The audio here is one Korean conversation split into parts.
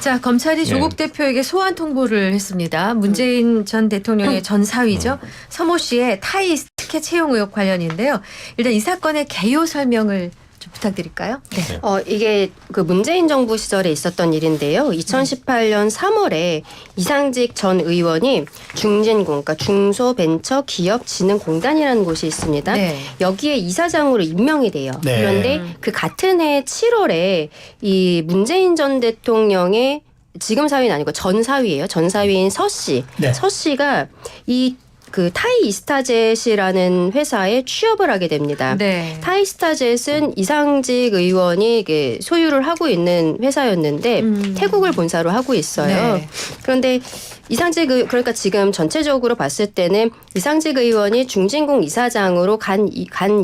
자, 검찰이 조국 대표에게 소환 통보를 했습니다. 문재인 전 대통령의 전 사위죠. 서모 씨의 타이 스케 채용 의혹 관련인데요. 일단 이 사건의 개요 설명을 좀 부탁드릴까요? 네. 이게 그 문재인 정부 시절에 있었던 일인데요. 2018년 3월에 이상직 전 의원이 중진공, 그러니까 중소벤처기업진흥공단이라는 곳이 있습니다. 네. 여기에 이사장으로 임명이 돼요. 네. 그런데 그 같은 해 7월에 이 문재인 전 대통령의 지금 사위는 아니고 전 사위예요. 전 사위인 서 씨. 네. 서 씨가 그 타이이스타젯이라는 회사에 취업을 하게 됩니다. 네. 타이스타젯은 이상직 의원이 소유를 하고 있는 회사였는데 태국을 본사로 하고 있어요. 네. 그런데 그러니까 지금 전체적으로 봤을 때는 이상직 의원이 중진공 이사장으로 간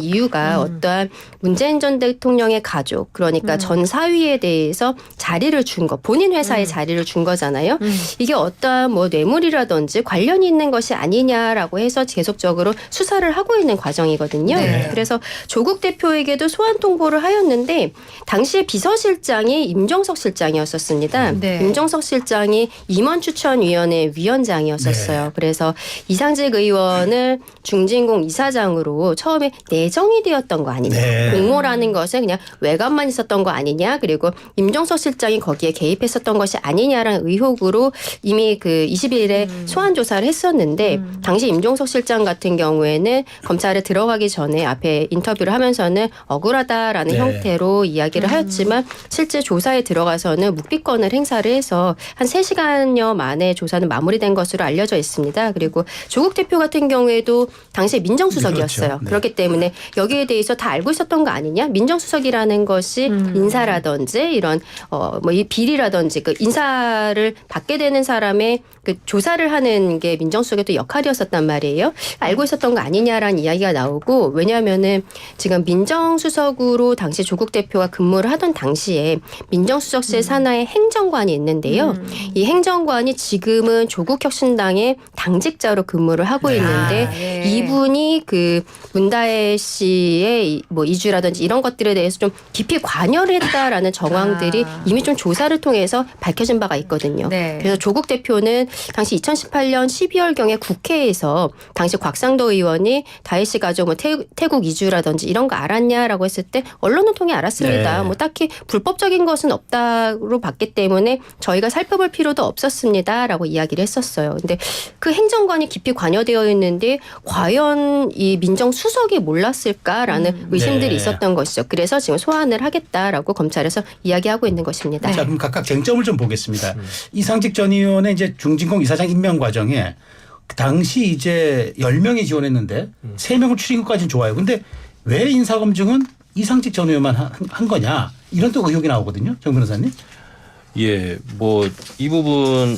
이유가 어떠한 문재인 전 대통령의 가족, 그러니까 전 사위에 대해서 자리를 준 거, 본인 회사에 자리를 준 거잖아요. 이게 어떠한 뭐 뇌물이라든지 관련이 있는 것이 아니냐라고 해서 계속적으로 수사를 하고 있는 과정이거든요. 네. 그래서 조국 대표에게도 소환 통보를 하였는데 당시에 비서실장이 임종석 실장이었었습니다. 네. 임종석 실장이 임원추천위원회 위원장이었었어요. 네. 그래서 이상직 의원을 중진공 이사장으로 처음에 내정이 되었던 거 아니냐. 네. 공모라는 것은 그냥 외관만 있었던 거 아니냐. 그리고 임종석 실장이 거기에 개입했었던 것이 아니냐라는 의혹으로 이미 그 20일에 소환 조사를 했었는데 당시 임종석 실장 같은 경우에는 검찰에 들어가기 전에 앞에 인터뷰를 하면서는 억울하다라는 네. 형태로 이야기를 하였지만 실제 조사에 들어가서는 묵비권을 행사를 해서 한 3시간여 만에 조사는 마무리된 것으로 알려져 있습니다. 그리고 조국 대표 같은 경우에도 당시에 민정수석이었어요. 그렇죠. 네. 그렇기 때문에 여기에 대해서 다 알고 있었던 거 아니냐? 민정수석이라는 것이 인사라든지 이런 뭐 이 비리라든지 그 인사를 받게 되는 사람의 그 조사를 하는 게 민정수석의 또 역할이었었단 말이에요. 알고 있었던 거 아니냐라는 이야기가 나오고, 왜냐하면은 지금 민정수석으로 당시 조국 대표가 근무를 하던 당시에 민정수석실 산하에 행정관이 있는데요. 이 행정관이 지금은 조국혁신당의 당직자로 근무를 하고 있는데 예. 이분이 그 문다혜 씨의 뭐 이주라든지 이런 것들에 대해서 좀 깊이 관여를 했다라는 정황들이 이미 좀 조사를 통해서 밝혀진 바가 있거든요. 네. 그래서 조국 대표는 당시 2018년 12월경에 국회에서 당시 곽상도 의원이 다혜 씨 가족 뭐 태국 이주라든지 이런 거 알았냐라고 했을 때 언론을 통해 알았습니다. 네. 뭐 딱히 불법적인 것은 없다로 봤기 때문에 저희가 살펴볼 필요도 없었습니다라고 이야기를 했었어요. 근데 그 행정관이 깊이 관여되어 있는데 과연 이 민정수석이 몰랐을까라는 의심들이 네. 있었던 것이죠. 그래서 지금 소환을 하겠다라고 검찰에서 이야기하고 있는 것입니다. 자, 그럼 각각 쟁점을 좀 보겠습니다. 이상직 전 의원의 이제 중진공 이사장 임명 과정에 그 당시 이제 10명이 지원했는데 3명을 추린 것까지는 좋아요. 근데 왜 인사검증은 이상직 전 의원만 한 거냐, 이런 또 의혹이 나오거든요. 정 변호사님. 예, 뭐 이 부분,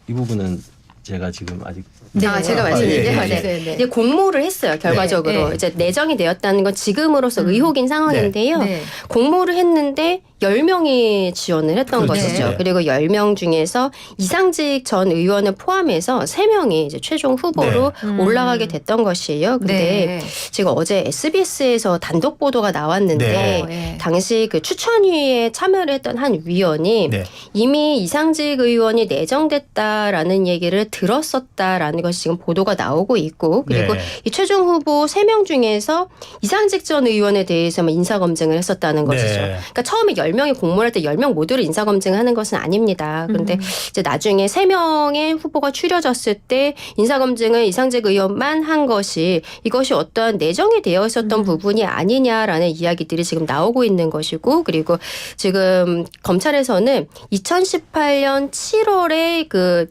이 부분은 제가 지금 아직 제가 말씀드릴게요. 예, 예, 네. 네. 이제 공모를 했어요. 결과적으로 네. 이제 내정이 되었다는 건 지금으로서 의혹인 상황인데요. 네. 공모를 했는데 10명이 지원을 했던 그렇죠. 것이죠. 네. 그리고 10명 중에서 이상직 전 의원을 포함해서 3명이 이제 최종 후보로 올라가게 됐던 것이에요. 근데 네. 지금 어제 SBS에서 단독 보도가 나왔는데 네. 당시 그 추천위에 참여를 했던 한 위원이 네. 이미 이상직 의원이 내정됐다라는 얘기를 들었었다라는 것이 지금 보도가 나오고 있고, 그리고 네. 이 최종 후보 3명 중에서 이상직 전 의원에 대해서만 인사검증을 했었다는 것이죠. 네. 그러니까 처음에 10명이 공모를 할 때 10명 모두를 인사검증하는 것은 아닙니다. 그런데 이제 나중에 3명의 후보가 추려졌을 때 인사검증을 이상직 의원만 한 것이 이것이 어떠한 내정이 되어 있었던 부분이 아니냐라는 이야기들이 지금 나오고 있는 것이고, 그리고 지금 검찰에서는 2018년 7월에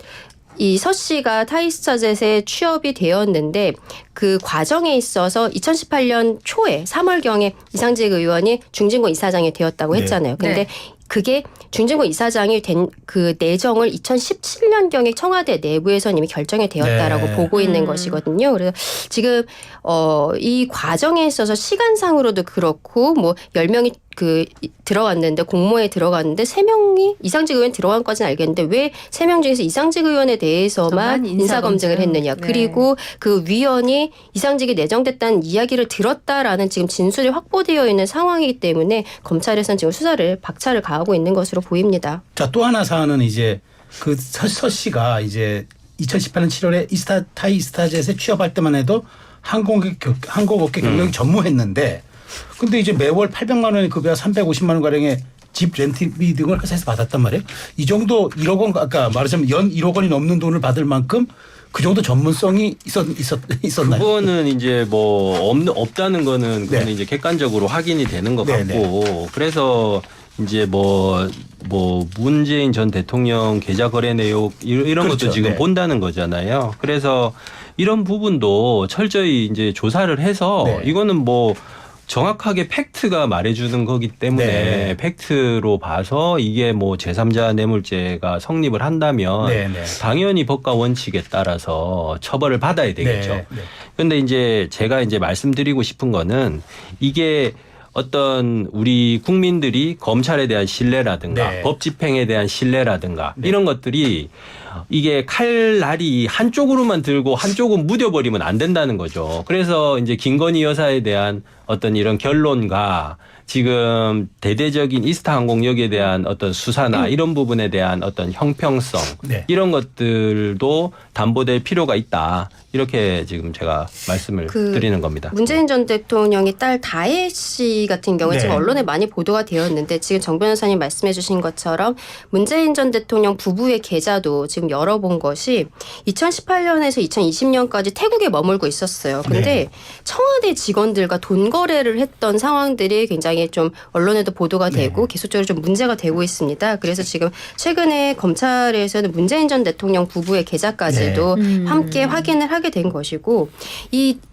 이 서 씨가 타이스타젯에 취업이 되었는데 그 과정에 있어서 2018년 초에 3월경에 이상직 의원이 중진공 이사장이 되었다고 네. 했잖아요. 근데 네. 그게 중진공 이사장이 된 그 내정을 2017년경에 청와대 내부에서 이미 결정이 되었다라고 네. 보고 있는 것이거든요. 그래서 지금 이 과정에 있어서 시간상으로도 그렇고 뭐 10명이 들어갔는데 공모에 들어갔는데 3명이 이상직 의원 들어간 까지는 알겠는데 왜 3명 중에서 이상직 의원에 대해서만 인사검증을 했느냐. 네. 그리고 그 위원이 이상직이 내정됐다는 이야기를 들었다라는 지금 진술이 확보되어 있는 상황이기 때문에 검찰에서는 지금 수사를 박차를 가하고 있는 것으로 보입니다. 자, 또 하나 사안은 이제 그 서 씨가 이제 2018년 7월에 타이 이스타젯에 취업할 때만 해도 항공업계 경력이 전무했는데 근데 이제 매월 800만 원의 급여와 350만 원 가량의 집 렌트비 등을 회사에서 받았단 말이에요. 이 정도 1억 원 아까 말하자면 연 1억 원이 넘는 돈을 받을 만큼 그 정도 전문성이 있었나요? 그거는 이제 뭐 없다는 거는 그거는 네. 이제 객관적으로 확인이 되는 것 네, 같고 그래서 이제 뭐 문재인 전 대통령 계좌 거래 내역 이런 그렇죠. 것도 지금 네. 본다는 거잖아요. 그래서 이런 부분도 철저히 이제 조사를 해서 네. 이거는 뭐 정확하게 팩트가 말해주는 거기 때문에 네. 팩트로 봐서 이게 뭐 제3자 뇌물죄가 성립을 한다면 네, 네. 당연히 법과 원칙에 따라서 처벌을 받아야 되겠죠. 네, 네. 근데 이제 제가 이제 말씀드리고 싶은 거는 이게 어떤 우리 국민들이 검찰에 대한 신뢰라든가 네. 법 집행에 대한 신뢰라든가 네. 이런 것들이 이게 칼날이 한쪽으로만 들고 한쪽은 무뎌버리면 안 된다는 거죠. 그래서 이제 김건희 여사에 대한 어떤 이런 결론과 지금 대대적인 이스타 항공역에 대한 어떤 수사나 이런 부분에 대한 어떤 형평성 네. 이런 것들도 담보될 필요가 있다. 이렇게 지금 제가 말씀을 드리는 겁니다. 문재인 전 대통령의 딸 다혜 씨 같은 경우에 네. 지금 언론에 많이 보도가 되었는데 지금 정 변호사님 말씀해 주신 것처럼 문재인 전 대통령 부부의 계좌도 지금 열어본 것이 2018년에서 2020년까지 태국에 머물고 있었어요. 근데 네. 청와대 직원들과 돈 거래를 했던 상황들이 굉장히 좀 언론에도 보도가 되고 계속적으로 좀 문제가 되고 있습니다. 그래서 지금 최근에 검찰에서는 문재인 전 대통령 부부의 계좌까지도 함께 확인을 하게 된 것이고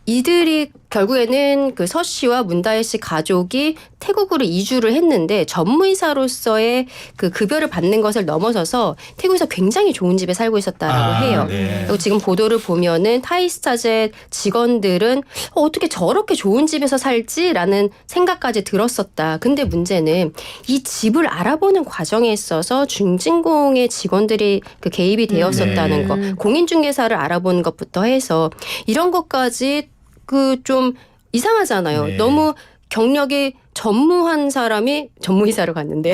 이들이 결국에는 그 서 씨와 문다혜 씨 가족이 태국으로 이주를 했는데 전무이사로서의 그 급여를 받는 것을 넘어서서 태국에서 굉장히 좋은 집에 살고 있었다라고 해요. 네. 그리고 지금 보도를 보면은 타이스타젯 직원들은 어떻게 저렇게 좋은 집에서 살지라는 생각까지 들었었다. 근데 문제는 이 집을 알아보는 과정에 있어서 중진공의 직원들이 그 개입이 되었었다는 것, 공인중개사를 알아보는 것부터 해서 이런 것까지 그 좀 이상하잖아요. 네. 너무 경력이 전무한 사람이 전무이사로 갔는데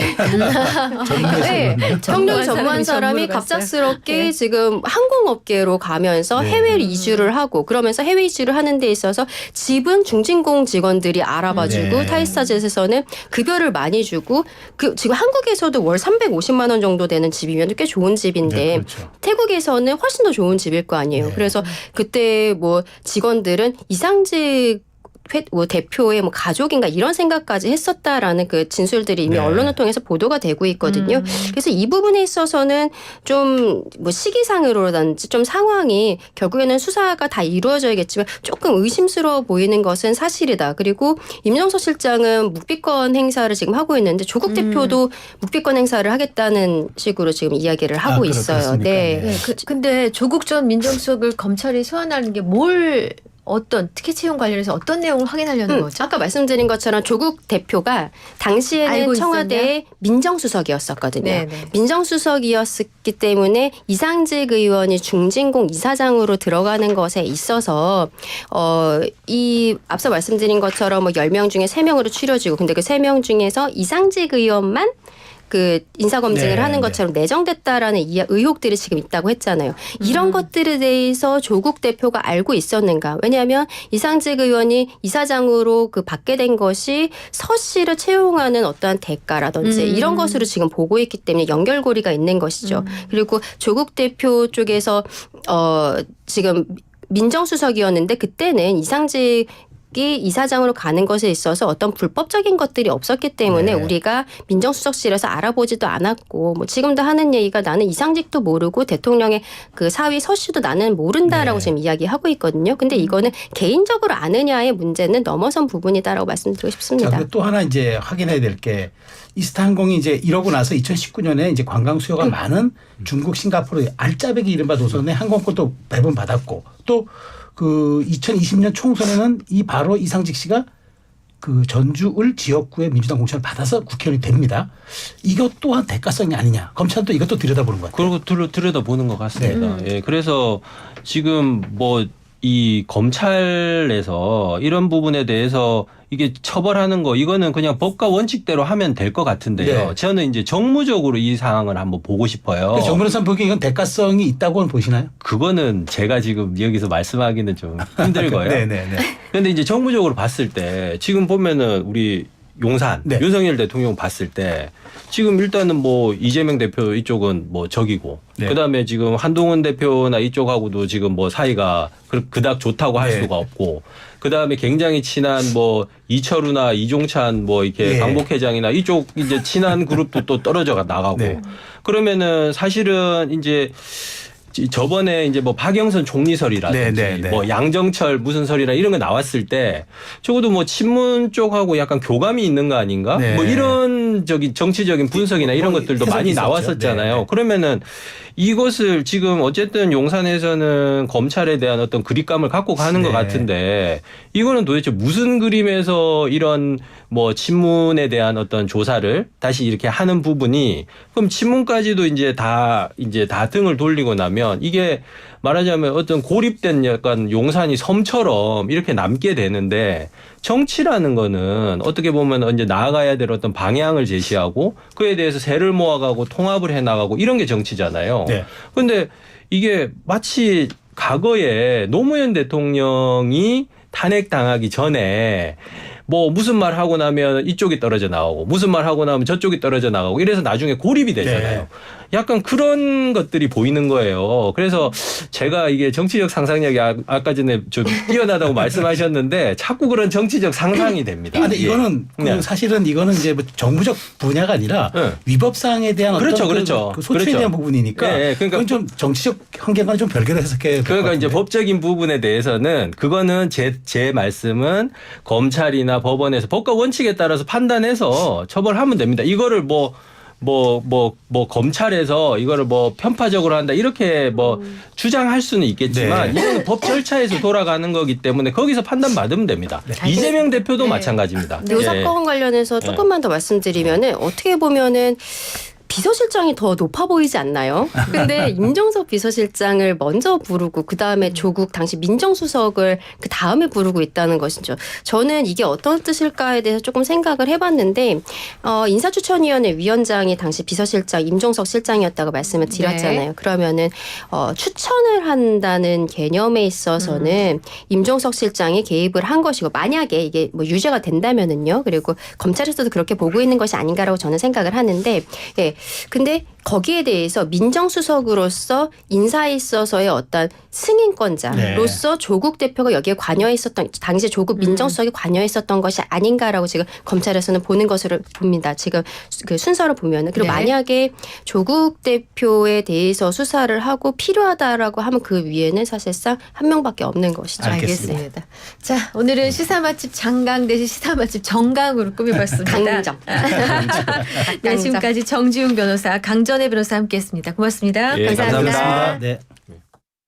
네, 경력이 전무한 사람이 갑작스럽게 네. 지금 항공업계로 가면서 네. 해외 이주를 하고 그러면서 해외 이주를 하는 데 있어서 집은 중진공 직원들이 알아봐주고 네. 타이스타젯에서는 급여를 많이 주고 그 지금 한국에서도 월 350만 원 정도 되는 집이면 꽤 좋은 집인데 네, 그렇죠. 태국에서는 훨씬 더 좋은 집일 거 아니에요. 네. 그래서 그때 뭐 직원들은 이상직 대표의 뭐 가족인가 이런 생각까지 했었다라는 그 진술들이 이미 네. 언론을 통해서 보도가 되고 있거든요. 그래서 이 부분에 있어서는 좀 뭐 시기상으로든지 좀 상황이 결국에는 수사가 다 이루어져야겠지만 조금 의심스러워 보이는 것은 사실이다. 그리고 임종석 실장은 묵비권 행사를 지금 하고 있는데 조국 대표도 묵비권 행사를 하겠다는 식으로 지금 이야기를 하고 있어요. 그렇습니까? 네. 네. 근데 조국 전 민정수석을 검찰이 소환하는 게 어떤 특혜 채용 관련해서 어떤 내용을 확인하려는 거죠? 아까 말씀드린 것처럼 조국 대표가 당시에는 알고 청와대의 민정수석이었었거든요. 네네. 민정수석이었기 때문에 이상직 의원이 중진공 이사장으로 들어가는 것에 있어서 이 앞서 말씀드린 것처럼 뭐 10명 중에 3명으로 추려지고 근데 그 3명 중에서 이상직 의원만 그 인사검증을 네, 하는 것처럼 내정됐다라는 의혹들이 지금 있다고 했잖아요. 이런 것들에 대해서 조국 대표가 알고 있었는가? 왜냐하면 이상직 의원이 이사장으로 그 받게 된 것이 서 씨를 채용하는 어떠한 대가라든지 이런 것으로 지금 보고 있기 때문에 연결고리가 있는 것이죠. 그리고 조국 대표 쪽에서 지금 민정수석이었는데 그때는 이상직 이사장으로 가는 것에 있어서 어떤 불법적인 것들이 없었기 때문에 네. 우리가 민정수석실에서 알아보지도 않았고 뭐 지금도 하는 얘기가 나는 이상직도 모르고 대통령의 그 사위 서 씨도 나는 모른다라고 네. 지금 이야기하고 있거든요. 근데 이거는 개인적으로 아느냐의 문제는 넘어선 부분이다라고 말씀드리고 싶습니다. 자, 또 하나 이제 확인해야 될 게 이스타항공이 이제 이러고 나서 2019년에 이제 관광 수요가 많은 중국, 싱가포르 알짜배기 이른바 노선에 항공권도 배분 받았고 또 그 2020년 총선에는 바로 이상직 씨가 그 전주을 지역구의 민주당 공천을 받아서 국회의원이 됩니다. 이것 또한 대가성이 아니냐. 검찰도 이것도 들여다보는 것 같아요. 그리고 들여다보는 것 같습니다. 예, 그래서 지금 뭐 이 검찰에서 이런 부분에 대해서 이게 처벌하는 거 이거는 그냥 법과 원칙대로 하면 될 것 같은데요. 네. 저는 이제 정무적으로 이 상황을 한번 보고 싶어요. 정 변호사님 보기에 이건 대가성이 있다고는 보시나요? 그거는 제가 지금 여기서 말씀하기는 좀 힘들고요. 네네네. 그런데 이제 정무적으로 봤을 때 지금 보면은 우리 용산 네. 윤석열 대통령 봤을 때 지금 일단은 뭐 이재명 대표 이쪽은 뭐 적이고 네. 그다음에 지금 한동훈 대표나 이쪽하고도 지금 뭐 사이가 그닥 좋다고 할 네. 수가 없고 그다음에 굉장히 친한 뭐 이철우나 이종찬 뭐 이렇게 예. 강복회장이나 이쪽 이제 친한 그룹도 또 떨어져 나가고 네. 그러면은 사실은 이제 저번에 이제 뭐 박영선 총리설이라든지 네, 네, 네. 뭐 양정철 무슨 설이나 이런 거 나왔을 때 적어도 뭐 친문 쪽하고 약간 교감이 있는 거 아닌가? 네. 뭐 이런 정치적인 분석이나 이런 뭐 것들도 해석이 많이 있었죠. 나왔었잖아요. 네, 네. 그러면은 이것을 지금 어쨌든 용산에서는 검찰에 대한 어떤 그립감을 갖고 가는 것 네. 같은데 이거는 도대체 무슨 그림에서 이런 뭐 친문에 대한 어떤 조사를 다시 이렇게 하는 부분이 그럼 친문까지도 이제 다 등을 돌리고 나면 이게 말하자면 어떤 고립된 약간 용산이 섬처럼 이렇게 남게 되는데 정치라는 거는 어떻게 보면 이제 나아가야 될 어떤 방향을 제시하고 그에 대해서 세를 모아가고 통합을 해나가고 이런 게 정치잖아요. 네. 그런데 이게 마치 과거에 노무현 대통령이 탄핵당하기 전에 뭐 무슨 말 하고 나면 이쪽이 떨어져 나오고 무슨 말 하고 나면 저쪽이 떨어져 나가고 이래서 나중에 고립이 되잖아요. 네. 약간 그런 것들이 보이는 거예요. 그래서 제가 이게 정치적 상상력이 아까 전에 좀 뛰어나다고 말씀하셨는데 자꾸 그런 정치적 상상이 됩니다. 근데 예. 이거는 그 네. 사실은 이거는 이제 뭐 정부적 분야가 아니라 네. 위법 사항에 대한 그렇죠, 어떤 그렇죠. 그 소추에 그렇죠. 대한 부분이니까 네, 그러니까 그건 좀 정치적 환경과는 좀 별개로 해석해야 될것 그러니까 이제 같은데. 법적인 부분에 대해서는 그거는 제 말씀은 검찰이나 법원에서 법과 원칙에 따라서 판단해서 처벌하면 됩니다. 이거를 뭐 검찰에서 이거를 뭐 편파적으로 한다 이렇게 뭐 주장할 수는 있겠지만 네. 이거는 법 절차에서 돌아가는 거기 때문에 거기서 판단 받으면 됩니다. 이재명 대표도 네. 마찬가지입니다. 이 사건 관련해서 네. 조금만 더 말씀드리면은 어떻게 보면은 비서실장이 더 높아 보이지 않나요? 근데 임종석 비서실장을 먼저 부르고 그다음에 조국 당시 민정수석을 그다음에 부르고 있다는 것이죠. 저는 이게 어떤 뜻일까에 대해서 조금 생각을 해봤는데 인사추천위원회 위원장이 당시 비서실장 임종석 실장이었다고 말씀을 드렸잖아요. 네. 그러면은 추천을 한다는 개념에 있어서는 임종석 실장이 개입을 한 것이고 만약에 이게 뭐 유죄가 된다면은요. 그리고 검찰에서도 그렇게 보고 있는 것이 아닌가라고 저는 생각을 하는데 예. 근데 거기에 대해서 민정수석으로서 인사에 있어서의 어떤 승인권자로서 네. 조국 대표가 여기에 관여했었던 당시 조국 민정수석이 관여했었던 것이 아닌가라고 지금 검찰에서는 보는 것으로 봅니다. 지금 그 순서를 보면은 그리고 네. 만약에 조국 대표에 대해서 수사를 하고 필요하다라고 하면 그 위에는 사실상 한 명밖에 없는 것이죠. 알겠습니다. 알겠습니다. 자, 오늘은 시사 맛집 장강 대신 시사 맛집 정강으로 꾸며봤습니다. 강정. 네, 지금까지 정지웅 변호사, 강전혜 변호사 함께했습니다. 고맙습니다. 예, 감사합니다. 감사합니다. 네.